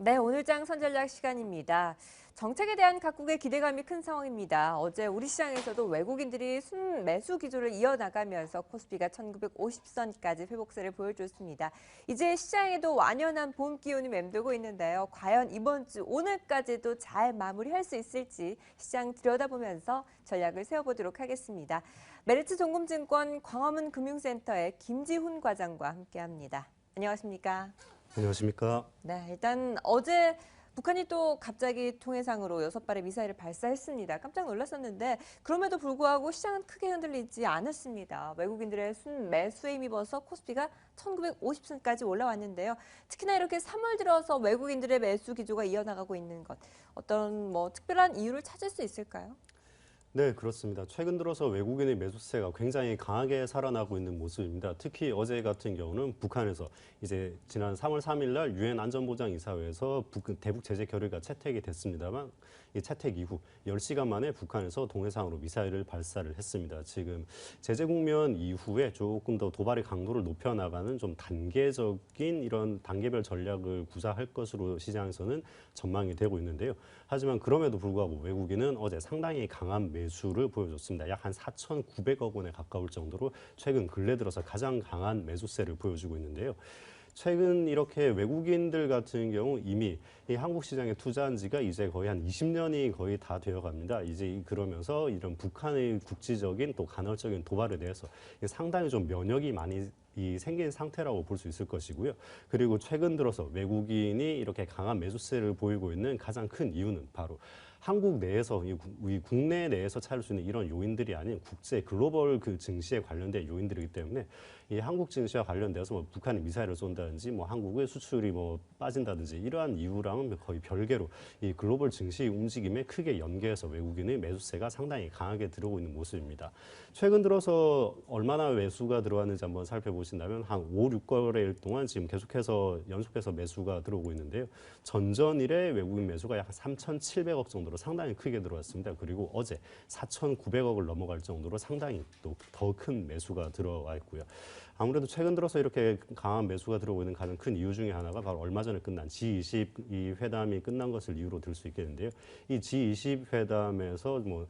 네, 오늘장 선전략 시간입니다. 정책에 대한 각국의 기대감이 큰 상황입니다. 어제 우리 시장에서도 외국인들이 순매수 기조를 이어나가면서 코스피가 1950선까지 회복세를 보여줬습니다. 이제 시장에도 완연한 봄 기운이 맴돌고 있는데요. 과연 이번 주 오늘까지도 잘 마무리할 수 있을지 시장 들여다보면서 전략을 세워보도록 하겠습니다. 메리츠 동금증권 광화문 금융센터의 김지훈 과장과 함께합니다. 안녕하십니까? 안녕하십니까? 네, 일단 어제 북한이 또 갑자기 통해상으로 6발의 미사일을 발사했습니다. 깜짝 놀랐었는데 그럼에도 불구하고 시장은 크게 흔들리지 않았습니다. 외국인들의 순매수에 힘입어서 코스피가 1950선까지 올라왔는데요. 특히나 이렇게 3월 들어서 외국인들의 매수 기조가 이어나가고 있는 것, 어떤 특별한 이유를 찾을 수 있을까요? 네, 그렇습니다. 최근 들어서 외국인의 매수세가 굉장히 강하게 살아나고 있는 모습입니다. 특히 어제 같은 경우는 북한에서 이제 지난 3월 3일 날 유엔 안전보장이사회에서 대북 제재 결의가 채택이 됐습니다만 이 채택 이후 10시간 만에 북한에서 동해상으로 미사일을 발사를 했습니다. 지금 제재 국면 이후에 조금 더 도발의 강도를 높여나가는 좀 단계적인 이런 단계별 전략을 구사할 것으로 시장에서는 전망이 되고 있는데요. 하지만 그럼에도 불구하고 외국인은 어제 상당히 강한 매수를 보여줬습니다. 약 한 4,900억 원에 가까울 정도로 최근 근래 들어서 가장 강한 매수세를 보여주고 있는데요. 최근 이렇게 외국인들 같은 경우 이미 이 한국 시장에 투자한 지가 이제 거의 한 20년이 거의 다 되어 갑니다. 이제 그러면서 이런 북한의 국지적인 또 간헐적인 도발에 대해서 상당히 좀 면역이 많이 생긴 상태라고 볼 수 있을 것이고요. 그리고 최근 들어서 외국인이 이렇게 강한 매수세를 보이고 있는 가장 큰 이유는 바로 한국 내에서 이 국내 내에서 찾을 수 있는 이런 요인들이 아닌 국제 글로벌 그 증시에 관련된 요인들이기 때문에 이 한국 증시와 관련돼서 뭐 북한이 미사일을 쏜다든지 뭐 한국의 수출이 뭐 빠진다든지 이러한 이유랑은 거의 별개로 이 글로벌 증시 움직임에 크게 연계해서 외국인의 매수세가 상당히 강하게 들어오고 있는 모습입니다. 최근 들어서 얼마나 매수가 들어왔는지 한번 살펴보신다면 한 5, 6거래일 동안 지금 계속해서 연속해서 매수가 들어오고 있는데요. 전전일에 외국인 매수가 약 3,700억 정도로 상당히 크게 들어왔습니다. 그리고 어제 4,900억을 넘어갈 정도로 상당히 또 더 큰 매수가 들어와 있고요. 아무래도 최근 들어서 이렇게 강한 매수가 들어오고 있는 가장 큰 이유 중에 하나가 바로 얼마 전에 끝난 G20 이 회담이 끝난 것을 이유로 들 수 있겠는데요. 이 G20 회담에서 뭐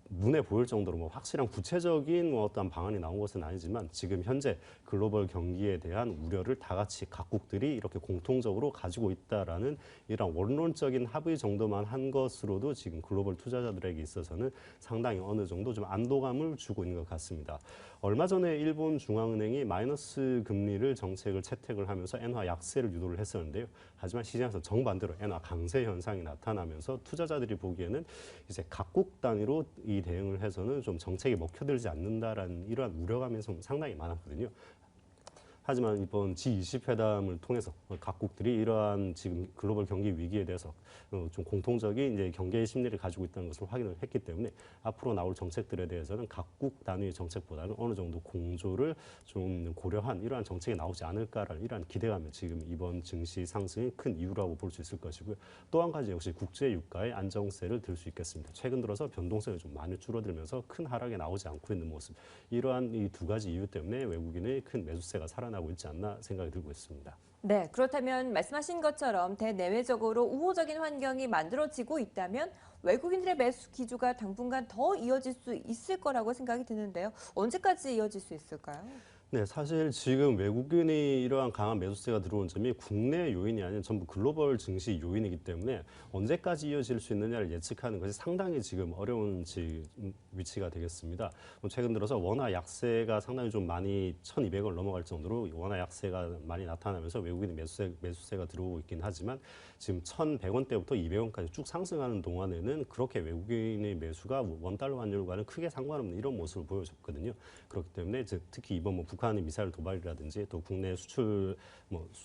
눈에 보일 정도로 뭐 확실한 구체적인 뭐 어떤 방안이 나온 것은 아니지만 지금 현재 글로벌 경기에 대한 우려를 다 같이 각국들이 이렇게 공통적으로 가지고 있다라는 이런 원론적인 합의 정도만 한 것으로도 지금 글로벌 투자자들에게 있어서는 상당히 어느 정도 좀 안도감을 주고 있는 것 같습니다. 얼마 전에 일본 중앙은행이 마이너스 금리를 정책을 채택을 하면서 엔화 약세를 유도를 했었는데요. 하지만 시장에서 정반대로 엔화 강세 현상이 나타나면서 투자자들이 보기에는 이제 각국 단위로 이 대응을 해서는 좀 정책에 먹혀들지 않는다라는 이러한 우려감이 상당히 많았거든요. 하지만 이번 G20 회담을 통해서 각국들이 이러한 지금 글로벌 경기 위기에 대해서 좀 공통적인 이제 경계의 심리를 가지고 있다는 것을 확인을 했기 때문에 앞으로 나올 정책들에 대해서는 각국 단위의 정책보다는 어느 정도 공조를 좀 고려한 이러한 정책이 나오지 않을까라는 이러한 기대감이 지금 이번 증시 상승의 큰 이유라고 볼 수 있을 것이고요. 또 한 가지 역시 국제 유가의 안정세를 들 수 있겠습니다. 최근 들어서 변동성이 좀 많이 줄어들면서 큰 하락이 나오지 않고 있는 모습. 이러한 이 두 가지 이유 때문에 외국인의 큰 매수세가 살아나고 있지 않나 생각이 들고 있습니다. 네, 그렇다면 말씀하신 것처럼 대내외적으로 우호적인 환경이 만들어지고 있다면 외국인들의 매수 기조가 당분간 더 이어질 수 있을 거라고 생각이 드는데요. 언제까지 이어질 수 있을까요? 네, 사실 지금 외국인이 이러한 강한 매수세가 들어온 점이 국내 요인이 아닌 전부 글로벌 증시 요인이기 때문에 언제까지 이어질 수 있느냐를 예측하는 것이 상당히 지금 어려운 위치가 되겠습니다. 최근 들어서 원화 약세가 상당히 좀 많이 1,200을 넘어갈 정도로 원화 약세가 많이 나타나면서 외국인의 매수세가 들어오고 있긴 하지만 지금 1,100원대부터 200원까지 쭉 상승하는 동안에는 그렇게 외국인의 매수가 원달러 환율과는 크게 상관없는 이런 모습을 보여줬거든요. 그렇기 때문에 특히 이번 북한의 미사일 도발이라든지 또 국내 수출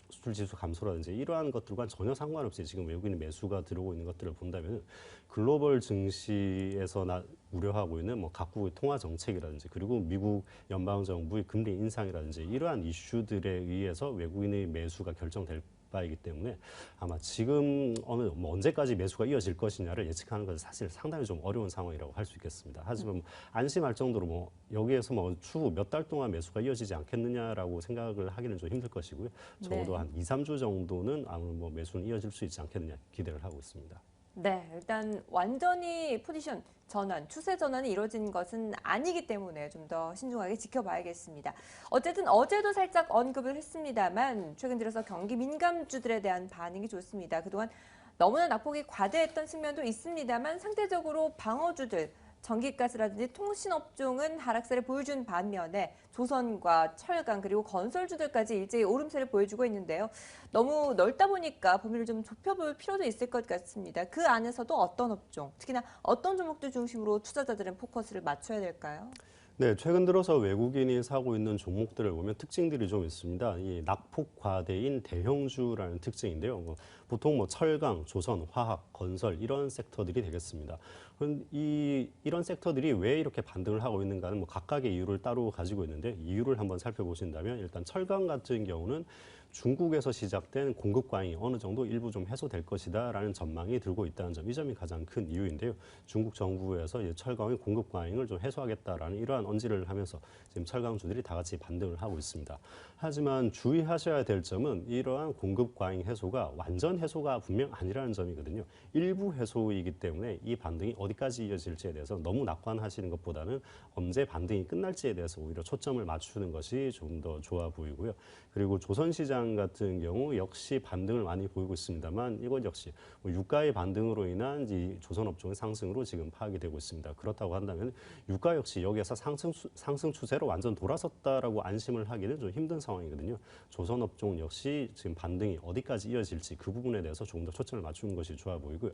수출 지수 감소라든지 이러한 것들과 전혀 상관없이 지금 외국인의 매수가 들어오고 있는 것들을 본다면 글로벌 증시에서 우려하고 있는 각국의 통화 정책이라든지 그리고 미국 연방 정부의 금리 인상이라든지 이러한 이슈들에 의해서 외국인의 매수가 결정될 바이기 때문에 아마 지금 언제까지 매수가 이어질 것이냐를 예측하는 것은 사실 상당히 좀 어려운 상황이라고 할 수 있겠습니다. 하지만 안심할 정도로 여기에서 추후 몇 달 동안 매수가 이어지지 않겠느냐라고 생각을 하기는 좀 힘들 것이고요. 적어도 네. 한 2, 3주 정도는 아무래도 매수는 이어질 수 있지 않겠느냐 기대를 하고 있습니다. 네, 일단 완전히 포지션 전환, 추세 전환이 이루어진 것은 아니기 때문에 좀 더 신중하게 지켜봐야겠습니다. 어쨌든 어제도 살짝 언급을 했습니다만 최근 들어서 경기 민감주들에 대한 반응이 좋습니다. 그동안 너무나 낙폭이 과대했던 측면도 있습니다만 상대적으로 방어주들, 전기가스라든지 통신업종은 하락세를 보여준 반면에 조선과 철강 그리고 건설주들까지 일제히 오름세를 보여주고 있는데요. 너무 넓다 보니까 범위를 좀 좁혀볼 필요도 있을 것 같습니다. 그 안에서도 어떤 업종, 특히나 어떤 종목들 중심으로 투자자들은 포커스를 맞춰야 될까요? 네, 최근 들어서 외국인이 사고 있는 종목들을 보면 특징들이 좀 있습니다. 이 낙폭 과대인 대형주라는 특징인데요. 보통 철강, 조선, 화학, 건설 이런 섹터들이 되겠습니다. 이런 섹터들이 왜 이렇게 반등을 하고 있는가는 각각의 이유를 따로 가지고 있는데 이유를 한번 살펴보신다면 일단 철강 같은 경우는 중국에서 시작된 공급 과잉이 어느 정도 일부 좀 해소될 것이다라는 전망이 들고 있다는 점, 이 점이 가장 큰 이유인데요. 중국 정부에서 이제 철강의 공급 과잉을 좀 해소하겠다라는 이러한 언지를 하면서 지금 철강주들이 다 같이 반등을 하고 있습니다. 하지만 주의하셔야 될 점은 이러한 공급 과잉 해소가 완전 해소가 분명 아니라는 점이거든요. 일부 해소이기 때문에 이 반등이 어디까지 이어질지에 대해서 너무 낙관하시는 것보다는 언제 반등이 끝날지에 대해서 오히려 초점을 맞추는 것이 좀 더 좋아 보이고요. 그리고 조선시장 같은 경우 역시 반등을 많이 보이고 있습니다만 이것 역시 유가의 반등으로 인한 이 조선업종의 상승으로 지금 파악이 되고 있습니다. 그렇다고 한다면 유가 역시 여기에서 상승 추세로 완전 돌아섰다라고 안심을 하기는 좀 힘든 상황이거든요. 조선업종 역시 지금 반등이 어디까지 이어질지 그 부분에 대해서 조금 더 초점을 맞추는 것이 좋아 보이고요.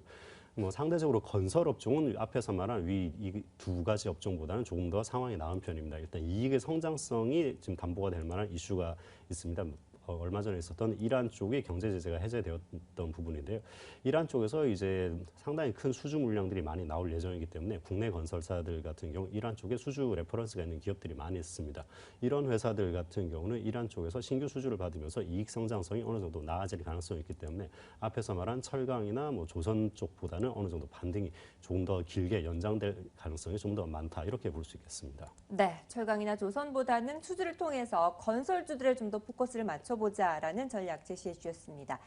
상대적으로 건설업종은 앞에서 말한 이 두 가지 업종보다는 조금 더 상황이 나은 편입니다. 일단 이익의 성장성이 지금 담보가 될 만한 이슈가 있습니다. 얼마 전에 있었던 이란 쪽이 경제 제재가 해제되었던 부분인데요. 이란 쪽에서 이제 상당히 큰 수주 물량들이 많이 나올 예정이기 때문에 국내 건설사들 같은 경우 이란 쪽에 수주 레퍼런스가 있는 기업들이 많이 있습니다. 이런 회사들 같은 경우는 이란 쪽에서 신규 수주를 받으면서 이익 성장성이 어느 정도 나아질 가능성이 있기 때문에 앞에서 말한 철강이나 조선 쪽보다는 어느 정도 반등이 조금 더 길게 연장될 가능성이 좀 더 많다, 이렇게 볼 수 있겠습니다. 네, 철강이나 조선보다는 수주를 통해서 건설주들에 좀 더 포커스를 맞춰보자라는 전략 제시해 주셨습니다.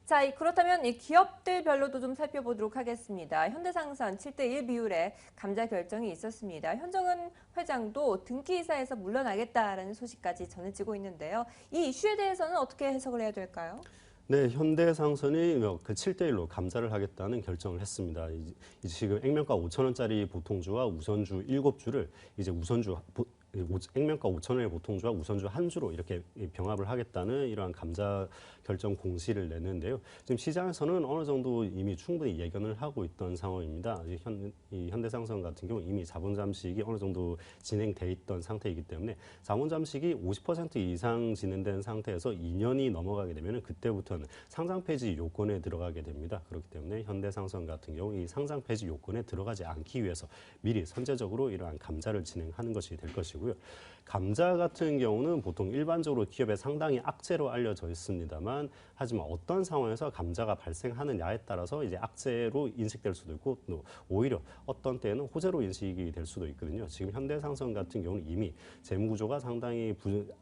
자, 그렇다면 이 기업들별로도 좀 살펴보도록 하겠습니다. 현대상선 7대1 비율의 감자 결정이 있었습니다. 현정은 회장도 등기이사에서 물러나겠다라는 소식까지 전해지고 있는데요. 이 이슈에 대해서는 어떻게 해석을 해야 될까요? 네, 현대상선이 그 7대1로 감자를 하겠다는 결정을 했습니다. 이제 지금 액면가 5,000원짜리 보통주와 우선주 7주를 이제 액면가 5,000원의 보통주와 우선주 한 주로 이렇게 병합을 하겠다는 이러한 감자 결정 공시를 냈는데요. 지금 시장에서는 어느 정도 이미 충분히 예견을 하고 있던 상황입니다. 이 현대상선 같은 경우 이미 자본 잠식이 어느 정도 진행돼 있던 상태이기 때문에 자본 잠식이 50% 이상 진행된 상태에서 2년이 넘어가게 되면 그때부터는 상장 폐지 요건에 들어가게 됩니다. 그렇기 때문에 현대상선 같은 경우 이 상장 폐지 요건에 들어가지 않기 위해서 미리 선제적으로 이러한 감자를 진행하는 것이 될 것이고요. 감자 같은 경우는 보통 일반적으로 기업에 상당히 악재로 알려져 있습니다만, 하지만 어떤 상황에서 감자가 발생하느냐에 따라서 이제 악재로 인식될 수도 있고 또 오히려 어떤 때에는 호재로 인식이 될 수도 있거든요. 지금 현대상선 같은 경우는 이미 재무구조가 상당히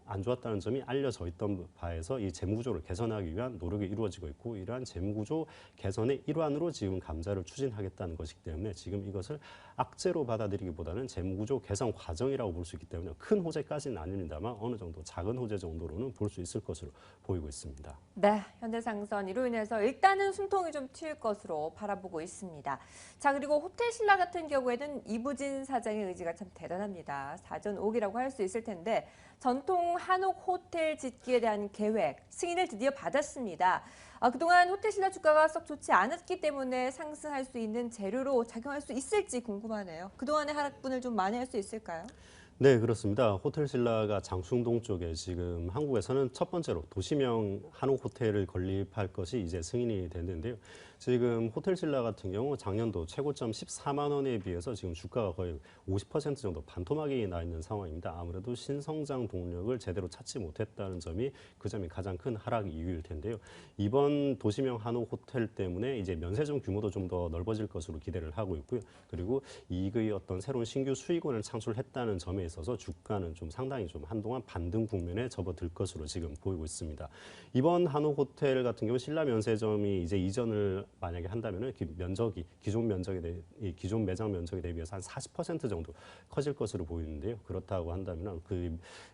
안 좋았다는 점이 알려져 있던 바에서 이 재무구조를 개선하기 위한 노력이 이루어지고 있고, 이러한 재무구조 개선의 일환으로 지금 감자를 추진하겠다는 것이기 때문에 지금 이것을 악재로 받아들이기보다는 재무구조 개선 과정이라고 볼 수 있기 때문에 큰 호재까지는 아닙니다만 어느 정도 작은 호재 정도로는 볼 수 있을 것으로 보이고 있습니다. 네, 현대상선 이로 인해서 일단은 숨통이 좀 트일 것으로 바라보고 있습니다. 자, 그리고 호텔신라 같은 경우에는 이부진 사장의 의지가 참 대단합니다. 사전오기라고 할 수 있을 텐데 전통 한옥 호텔 짓기에 대한 계획, 승인을 드디어 받았습니다. 그동안 호텔신라 주가가 썩 좋지 않았기 때문에 상승할 수 있는 재료로 작용할 수 있을지 궁금하네요. 그동안의 하락분을 좀 만회할 수 있을까요? 네, 그렇습니다. 호텔신라가 장충동 쪽에 지금 한국에서는 첫 번째로 도시명 한옥 호텔을 건립할 것이 이제 승인이 됐는데요. 지금 호텔신라 같은 경우 작년도 최고점 14만 원에 비해서 지금 주가가 거의 50% 정도 반토막이 나 있는 상황입니다. 아무래도 신성장 동력을 제대로 찾지 못했다는 점이 그 점이 가장 큰 하락 이유일 텐데요. 이번 도시명 한옥 호텔 때문에 이제 면세점 규모도 좀 더 넓어질 것으로 기대를 하고 있고요. 그리고 이익의 어떤 새로운 신규 수익원을 창출했다는 점에 있어서 주가는 좀 상당히 좀 한동안 반등 국면에 접어들 것으로 지금 보이고 있습니다. 이번 한옥 호텔 같은 경우 신라 면세점이 이제 이전을 만약에 한다면은 면적이 기존 매장 면적에 대비해서 한 40% 정도 커질 것으로 보이는데요. 그렇다고 한다면은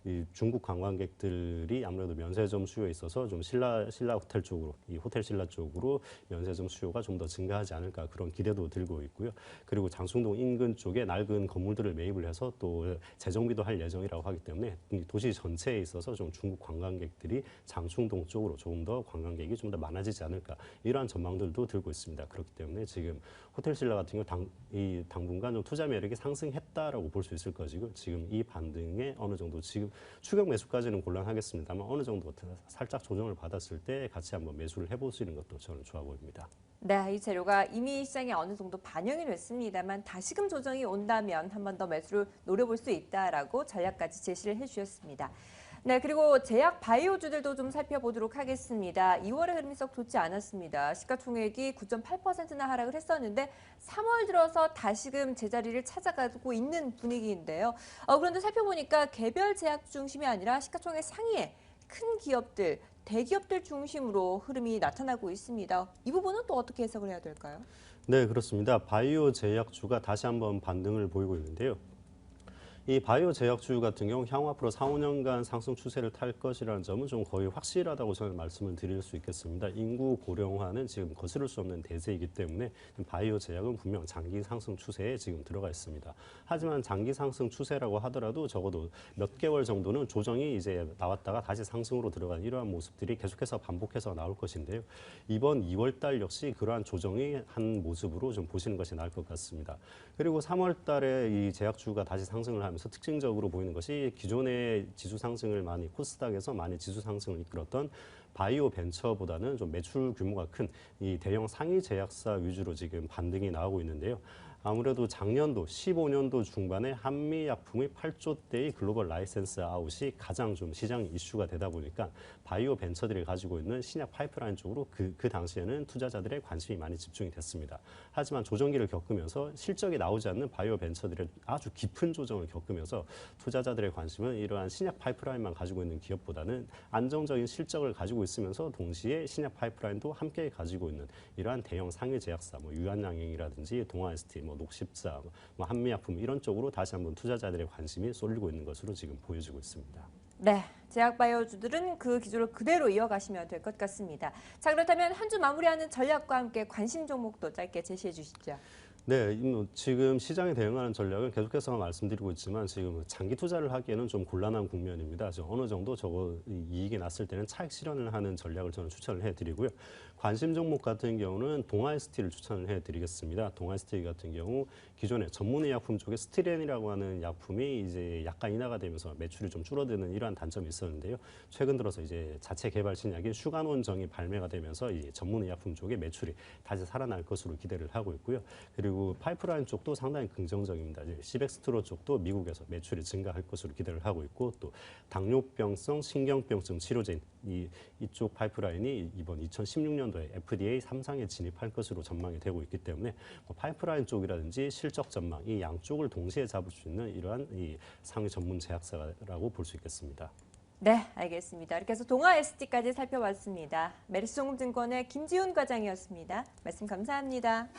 이 중국 관광객들이 아무래도 면세점 수요에 있어서 좀 신라 호텔 쪽으로 이 호텔 신라 쪽으로 면세점 수요가 좀 더 증가하지 않을까 그런 기대도 들고 있고요. 그리고 장충동 인근 쪽에 낡은 건물들을 매입을 해서 또 재정비도 할 예정이라고 하기 때문에 이 도시 전체에 있어서 좀 중국 관광객들이 장충동 쪽으로 조금 더 관광객이 좀 더 많아지지 않을까 이러한 전망들도 들고 있습니다. 그렇기 때문에 지금 호텔 신라 같은 경우 당분간 좀 투자 매력이 상승했다라고 볼 수 있을 것이고 지금 이 반등에 어느 정도 지금 추격 매수까지는 곤란하겠습니다만 어느 정도 살짝 조정을 받았을 때 같이 한번 매수를 해볼 수 있는 것도 저는 좋아 보입니다. 네, 이 재료가 이미 시장에 어느 정도 반영이 됐습니다만 다시금 조정이 온다면 한 번 더 매수를 노려볼 수 있다라고 전략까지 제시를 해주셨습니다. 네, 그리고 제약 바이오주들도 좀 살펴보도록 하겠습니다. 2월의 흐름이 썩 좋지 않았습니다. 시가총액이 9.8%나 하락을 했었는데 3월 들어서 다시금 제자리를 찾아가고 있는 분위기인데요. 그런데 살펴보니까 개별 제약 중심이 아니라 시가총액 상위에 큰 기업들, 대기업들 중심으로 흐름이 나타나고 있습니다. 이 부분은 또 어떻게 해석을 해야 될까요? 네, 그렇습니다. 바이오 제약주가 다시 한번 반등을 보이고 있는데요. 이 바이오 제약주 같은 경우 향후 앞으로 4, 5년간 상승 추세를 탈 것이라는 점은 좀 거의 확실하다고 저는 말씀을 드릴 수 있겠습니다. 인구 고령화는 지금 거스를 수 없는 대세이기 때문에 바이오 제약은 분명 장기 상승 추세에 지금 들어가 있습니다. 하지만 장기 상승 추세라고 하더라도 적어도 몇 개월 정도는 조정이 이제 나왔다가 다시 상승으로 들어가는 이러한 모습들이 계속해서 반복해서 나올 것인데요. 이번 2월 달 역시 그러한 조정이 한 모습으로 좀 보시는 것이 나을 것 같습니다. 그리고 3월 달에 이 제약주가 다시 상승을 하면서 특징적으로 보이는 것이 기존의 지수 상승을 많이 코스닥에서 많이 지수 상승을 이끌었던 바이오 벤처보다는 좀 매출 규모가 큰 이 대형 상위 제약사 위주로 지금 반등이 나오고 있는데요. 아무래도 작년도 15년도 중반에 한미 약품의 8조대의 글로벌 라이센스 아웃이 가장 좀 시장 이슈가 되다 보니까 바이오 벤처들이 가지고 있는 신약 파이프라인 쪽으로 그 당시에는 투자자들의 관심이 많이 집중이 됐습니다. 하지만 조정기를 겪으면서 실적이 나오지 않는 바이오 벤처들의 아주 깊은 조정을 겪으면서 투자자들의 관심은 이러한 신약 파이프라인만 가지고 있는 기업보다는 안정적인 실적을 가지고 있으면서 동시에 신약 파이프라인도 함께 가지고 있는 이러한 대형 상위 제약사, 뭐 유한양행이라든지 동아ST, 뭐 녹십자, 뭐 한미약품 이런 쪽으로 다시 한번 투자자들의 관심이 쏠리고 있는 것으로 지금 보여지고 있습니다. 네, 제약 바이오주들은 그 기조를 그대로 이어가시면 될 것 같습니다. 자, 그렇다면 한 주 마무리하는 전략과 함께 관심 종목도 짧게 제시해 주시죠. 네, 지금 시장에 대응하는 전략은 계속해서 말씀드리고 있지만 지금 장기 투자를 하기에는 좀 곤란한 국면입니다. 어느 정도 이익이 났을 때는 차익 실현을 하는 전략을 저는 추천을 해드리고요. 관심 종목 같은 경우는 동아ST를 추천을 해드리겠습니다. 동아ST 같은 경우 기존에 전문의약품 쪽에 스티렌이라고 하는 약품이 이제 약간 인하가 되면서 매출이 좀 줄어드는 이러한 단점이 있었는데요. 최근 들어서 이제 자체 개발 신약인 슈가논정이 발매가 되면서 이 전문의약품 쪽에 매출이 다시 살아날 것으로 기대를 하고 있고요. 그리고 파이프라인 쪽도 상당히 긍정적입니다. 시백스트로 쪽도 미국에서 매출이 증가할 것으로 기대를 하고 있고 또 당뇨병성 신경병증 치료제인 이쪽 파이프라인이 이번 2016년도에 FDA 3상에 진입할 것으로 전망이 되고 있기 때문에 파이프라인 쪽이라든지 실적 전망 이 양쪽을 동시에 잡을 수 있는 이러한 이 상위 전문 제약사라고 볼 수 있겠습니다. 네, 알겠습니다. 이렇게 해서 동아ST까지 살펴봤습니다. 메리츠증권의 김지훈 과장이었습니다. 말씀 감사합니다.